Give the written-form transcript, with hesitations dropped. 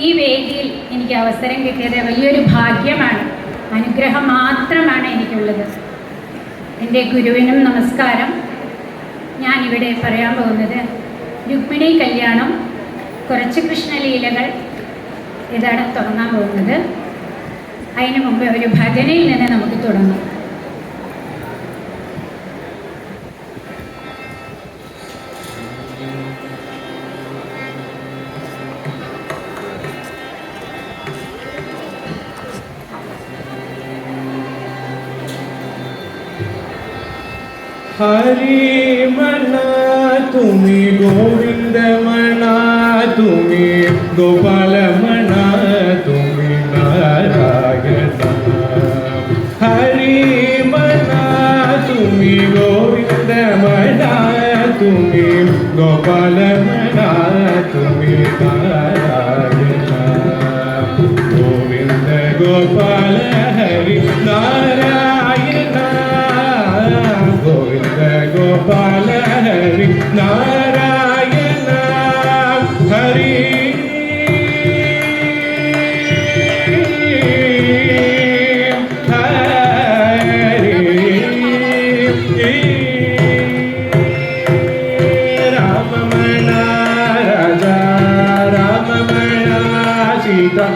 ഈ വേദിയിൽ എനിക്ക് അവസരം കിട്ടിയത് വലിയൊരു ഭാഗ്യമാണ്, അനുഗ്രഹം മാത്രമാണ് എനിക്കുള്ളത്. എൻ്റെ ഗുരുവിനും നമസ്കാരം. ഞാനിവിടെ പറയാൻ പോകുന്നത് രുക്മിണി കല്യാണം, കുറച്ച് കൃഷ്ണലീലകൾ ഇതാണ് തുടങ്ങാൻ പോകുന്നത്. അതിനു മുമ്പ് ഒരു ഭജനയിൽ നിന്ന് നമുക്ക് തുടങ്ങാം. हरि मना तुम्ही गोविंद मना तुम्ही गोपाल मना तुम्ही नारायण. हरि मना तुम्ही गोविंद मना तुम्ही गोपाल मना तुम्ही नारायण. गोविंद गोपाल हरि नारायण. गोविंद गोपाल हरि नारायण. हरि राम मना राजा राम मना सीता